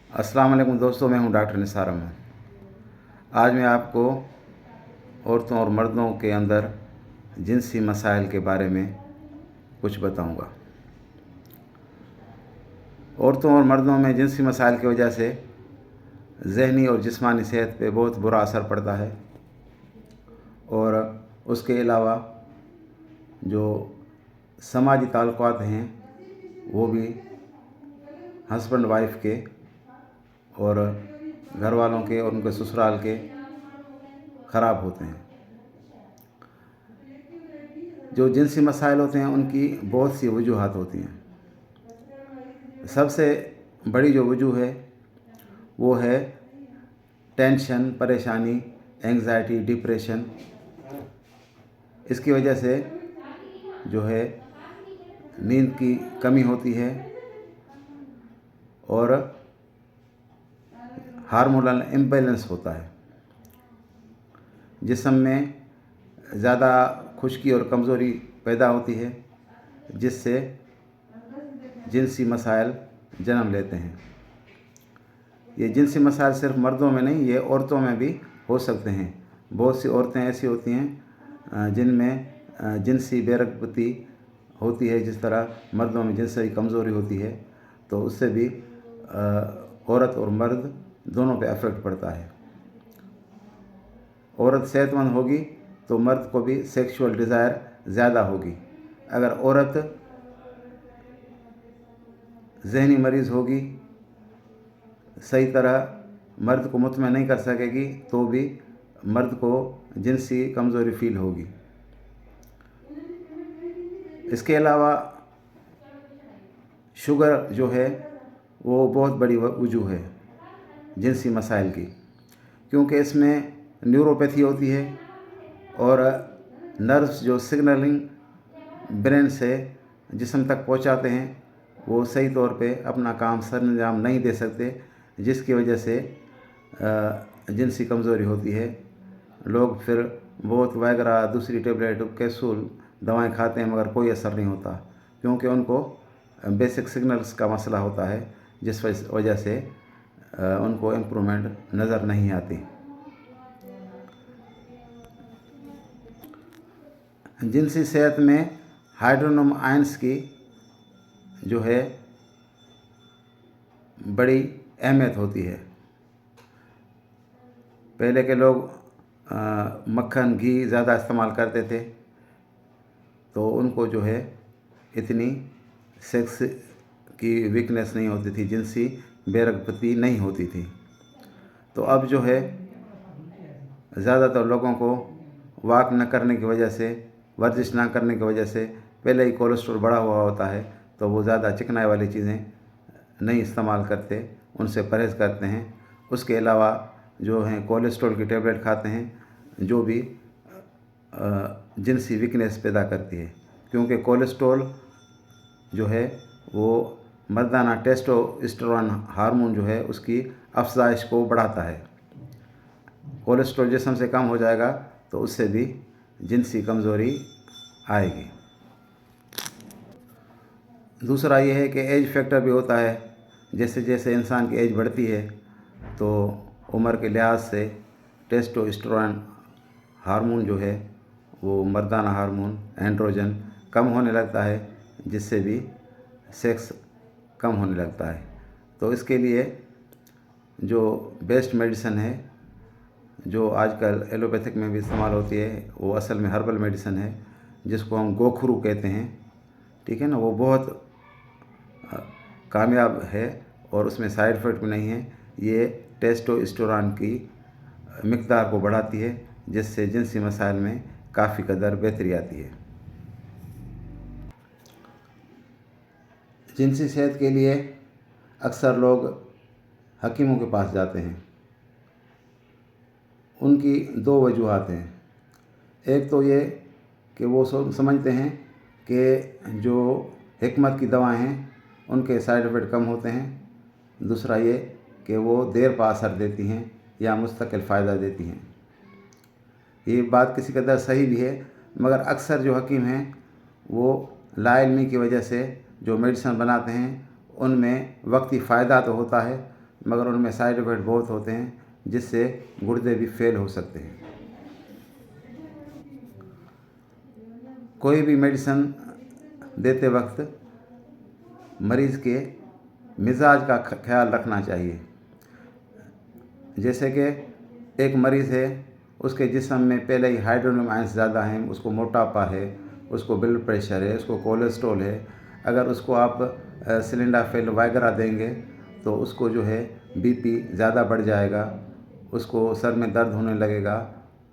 अस्सलाम वालेकुम दोस्तों, मैं हूं डॉक्टर निसार अहमद। आज मैं आपको औरतों और मर्दों के अंदर जिनसी मसाइल के बारे में कुछ बताऊंगा। औरतों और मर्दों में जिनसी मसाइल की वजह से ज़हनी और जिस्मानी सेहत पे बहुत बुरा असर पड़ता है, और उसके अलावा जो समाजी ताल्लुकात हैं वो भी हस्बैंड वाइफ के और घर वालों के और उनके ससुराल के ख़राब होते हैं। जो जिनसी मसाइल होते हैं उनकी बहुत सी वजूहात होती हैं। सबसे बड़ी जो वजूह है वो है टेंशन, परेशानी, एंग्जाइटी, डिप्रेशन। इसकी वजह से जो है नींद की कमी होती है और हार्मोनल इम्बैलेंस होता है। जिस्म में ज़्यादा खुश्की और कमज़ोरी पैदा होती है, जिससे जिनसी मसाइल जन्म लेते हैं। ये जिनसी मसाइल सिर्फ मर्दों में नहीं, ये औरतों में भी हो सकते हैं। बहुत सी औरतें ऐसी होती हैं जिनमें जिनसी बेरगबती होती है, जिस तरह मर्दों में जिनसी कमज़ोरी होती है, तो उससे भी औरत और मर्द दोनों पे अफेक्ट पड़ता है। औरत सेहतमंद होगी तो मर्द को भी सेक्सुअल डिज़ायर ज़्यादा होगी। अगर औरत ज़हनी मरीज़ होगी, सही तरह मर्द को मुतमईन नहीं कर सकेगी, तो भी मर्द को जिनसी कमज़ोरी फील होगी। इसके अलावा शुगर जो है वो बहुत बड़ी वजूह है जिनसी मसाइल की, क्योंकि इसमें न्यूरोपैथी होती है और नर्व्स जो सिग्नलिंग ब्रेन से जिस्म तक पहुंचाते हैं वो सही तौर पे अपना काम सरअंजाम नहीं दे सकते, जिसकी वजह से जिनसी कमज़ोरी होती है। लोग फिर बहुत वगैरह दूसरी टेबलेट, कैप्सूल, दवाएं खाते हैं, मगर कोई असर नहीं होता, क्योंकि उनको बेसिक सिग्नल्स का मसला होता है, जिस वजह से उनको इम्प्रूवमेंट नज़र नहीं आती। जिनसी सेहत में हाइड्रोनियम आयंस की जो है बड़ी अहमियत होती है। पहले के लोग मक्खन, घी ज़्यादा इस्तेमाल करते थे, तो उनको जो है इतनी सेक्स की वीकनेस नहीं होती थी, जिनसी बेरगबती नहीं होती थी। तो अब जो है ज़्यादातर लोगों को वॉक न करने की वजह से, वर्जिश ना करने की वजह से पहले ही कोलेस्ट्रॉल बढ़ा हुआ होता है, तो वो ज़्यादा चिकनाई वाली चीज़ें नहीं इस्तेमाल करते, उनसे परहेज़ करते हैं। उसके अलावा जो हैं कोलेस्ट्रॉल की टेबलेट खाते हैं, जो भी जिनसी वीकनेस पैदा करती है, क्योंकि कोलेस्ट्रॉल जो है वो मर्दाना टेस्टोस्टेरोन हार्मोन जो है उसकी अफजाइश को बढ़ाता है। कोलेस्ट्रॉल जिस्म से कम हो जाएगा तो उससे भी जिनसी कमज़ोरी आएगी। दूसरा ये है कि एज फैक्टर भी होता है। जैसे जैसे इंसान की एज बढ़ती है तो उम्र के लिहाज से टेस्टोस्टेरोन हार्मोन जो है वो मर्दाना हार्मोन एंड्रोजन कम होने लगता है, जिससे भी सेक्स कम होने लगता है। तो इसके लिए जो बेस्ट मेडिसिन है, जो आजकल एलोपैथिक में भी इस्तेमाल होती है, वो असल में हर्बल मेडिसिन है, जिसको हम गोखरू कहते हैं। ठीक है ना, वो बहुत कामयाब है और उसमें साइड इफ़ेक्ट भी नहीं है। ये टेस्टोस्टेरोन की मिक़दार को बढ़ाती है, जिससे जिनसी मसाइल में काफ़ी कदर बेहतरी आती है। जिनसी सेहत के लिए अक्सर लोग हकीमों के पास जाते हैं। उनकी दो वजूहात हैं। एक तो ये कि वो समझते हैं कि जो हिकमत की दवाएं हैं उनके साइड इफ़ेक्ट कम होते हैं। दूसरा ये कि वो देर पा असर देती हैं या मुस्तकिल फ़ायदा देती हैं। ये बात किसी कदर सही भी है, मगर अक्सर जो हकीम हैं वो लाइल्मी की वजह से जो मेडिसिन बनाते हैं उनमें वक्ती फ़ायदा तो होता है, مگر ان میں سائیڈ افیکٹ بہت ہوتے ہیں جس سے گردے بھی فیل ہو سکتے ہیں۔ کوئی بھی میڈیسن دیتے وقت مریض کے مزاج کا خیال رکھنا چاہیے۔ جیسے کہ ایک مریض ہے، اس کے جسم میں پہلے ہی ہائیڈرونیم آئنس زیادہ ہیں، اس کو موٹاپا ہے، اس کو بلڈ پریشر ہے، اس کو کولیسٹرول ہے۔ اگر اس کو آپ سلنڈافیل وغیرہ دیں گے تو اس کو جو ہے بی پی زیادہ بڑھ جائے گا، اس کو سر میں درد ہونے لگے گا،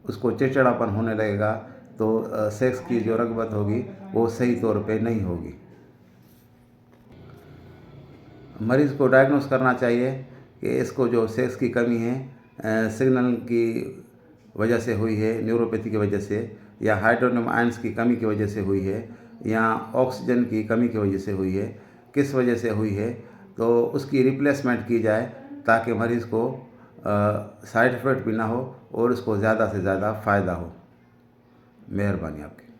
اس کو چڑچڑاپن ہونے لگے گا، تو سیکس کی جو رغبت ہوگی وہ صحیح طور پہ نہیں ہوگی۔ مریض کو ڈائگنوز کرنا چاہیے کہ اس کو جو سیکس کی کمی ہے سگنل کی وجہ سے ہوئی ہے، نیوروپیتھی کی وجہ سے، یا ہائیڈرونیم آئنس کی کمی کی وجہ سے ہوئی ہے، یا آکسیجن کی کمی کی وجہ سے ہوئی ہے، کس وجہ سے ہوئی ہے، تو اس کی ریپلیسمنٹ کی جائے تاکہ مریض کو سائیڈ افیکٹ بھی نہ ہو اور اس کو زیادہ سے زیادہ فائدہ ہو۔ مہربانی آپ کی۔